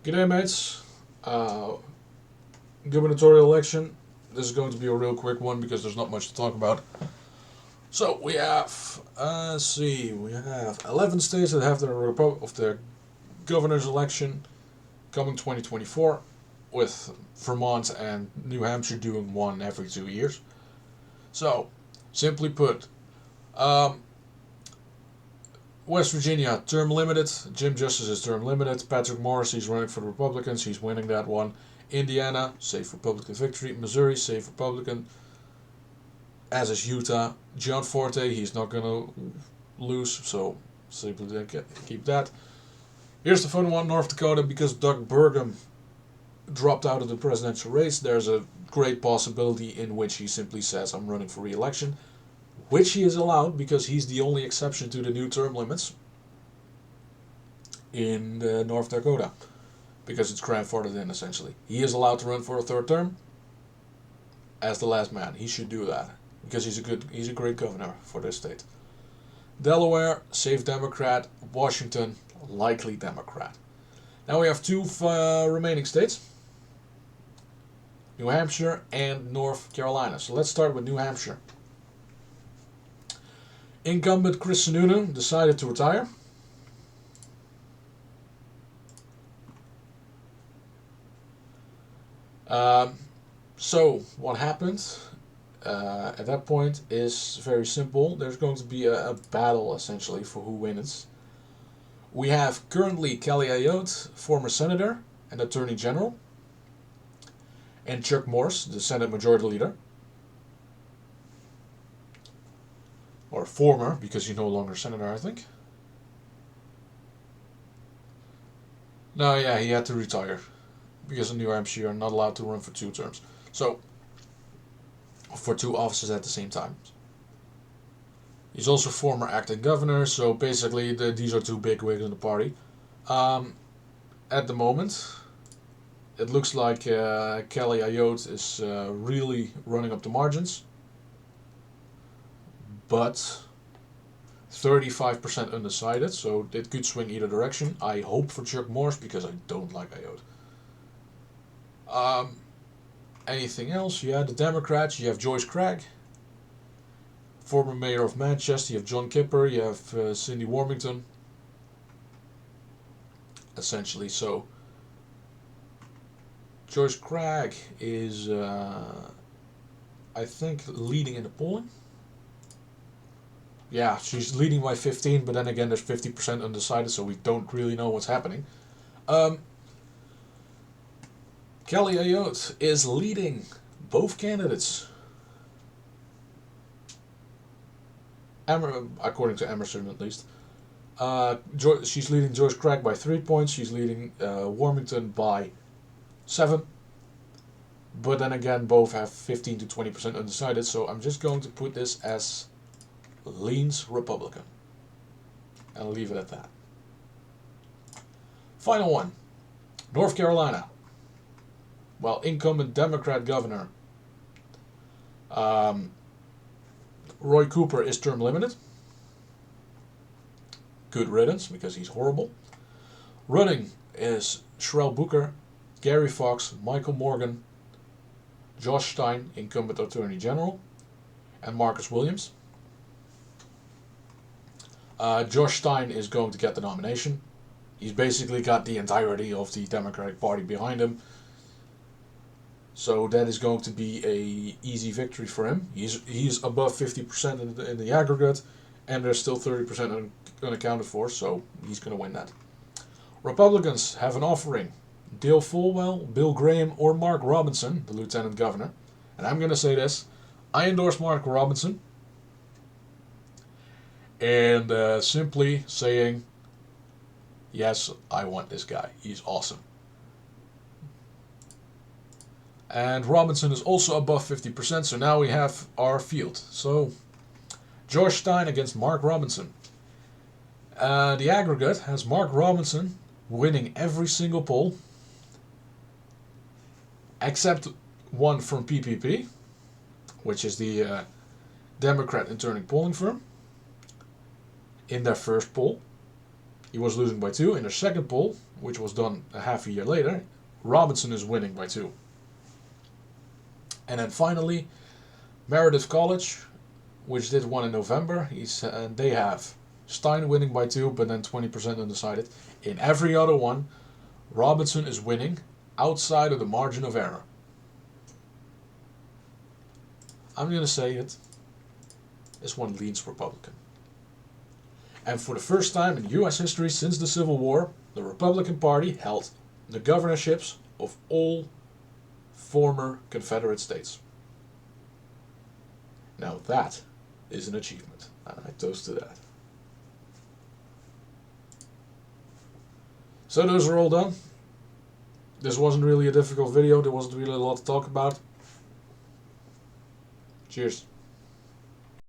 G'day mates. Gubernatorial election. This is going to be a real quick one because there's not much to talk about. So we have, we have 11 states that have their governor's election coming 2024, with Vermont and New Hampshire doing one every 2 years. So, simply put, um, West Virginia, term limited. Jim Justice is term limited. Patrick Morrissey's running for the Republicans. He's winning that one. Indiana, safe Republican victory. Missouri, safe Republican. As is Utah. John Forte, he's not going to lose, so simply keep that. Here's the fun one, North Dakota, because Doug Burgum dropped out of the presidential race. There's a great possibility in which he simply says, I'm running for re-election, which he is allowed because he's the only exception to the new term limits in North Dakota, because it's grandfathered in essentially. He is allowed to run for a third term as the last man. He should do that because he's a great governor for this state. Delaware, safe Democrat. Washington, likely Democrat. Now we have two remaining states, New Hampshire and North Carolina. So let's start with New Hampshire. Incumbent Chris Sununu decided to retire. So what happened at that point is very simple. There's going to be a battle essentially for who wins. We have currently Kelly Ayotte, former senator and attorney general, and Chuck Morse, the Senate Majority Leader. Or former, because he's no longer senator, I think. No, yeah, he had to retire because in New Hampshire you're not allowed to run for 2 terms. So, for 2 offices at the same time. He's also former acting governor, so basically these are 2 big wigs in the party. At the moment, it looks like Kelly Ayotte is really running up the margins, but 35% undecided, so it could swing either direction. I hope for Chuck Morse because I don't like Ayotte. Anything else? Yeah, the Democrats, you have Joyce Craig, former mayor of Manchester. You have John Kipper, you have Cindy Warmington, essentially. So Joyce Craig is, I think, leading in the polling. Yeah, she's leading by 15, but then again, there's 50% undecided, so we don't really know what's happening. Kelly Ayotte is leading both candidates, according to Emerson at least. She's leading Joyce Craig by 3 points. She's leading Warmington by 7. But then again, both have 15 to 20% undecided, so I'm just going to put this as leans Republican. And I'll leave it at that. Final one, North Carolina. Well, incumbent Democrat governor Roy Cooper is term limited. Good riddance, because he's horrible. Running is Sherelle Booker, Gary Fox, Michael Morgan, Josh Stein, incumbent attorney general, and Marcus Williams. Josh Stein is going to get the nomination. He's basically got the entirety of the Democratic Party behind him. So that is going to be a easy victory for him. He's above 50% in the aggregate, and there's still 30% unaccounted for, so he's going to win that. Republicans have an offering: Dale Folwell, Bill Graham, or Mark Robinson, the lieutenant governor. And I'm going to say this: I endorse Mark Robinson. And simply saying, yes, I want this guy. He's awesome. And Robinson is also above 50%, so now we have our field. So, George Stein against Mark Robinson. The aggregate has Mark Robinson winning every single poll, except one from PPP, which is the Democrat internal polling firm. In their first poll, he was losing by 2. In the second poll, which was done a half a year later, Robinson is winning by 2. And then finally, Meredith College, which did one in November, they have Stein winning by 2, but then 20% undecided. In every other one, Robinson is winning outside of the margin of error. I'm going to say it. This one leans Republican. And for the first time in US history since the Civil War, the Republican Party held the governorships of all former Confederate states. Now that is an achievement, and I toast to that. So those are all done. This wasn't really a difficult video, there wasn't really a lot to talk about. Cheers.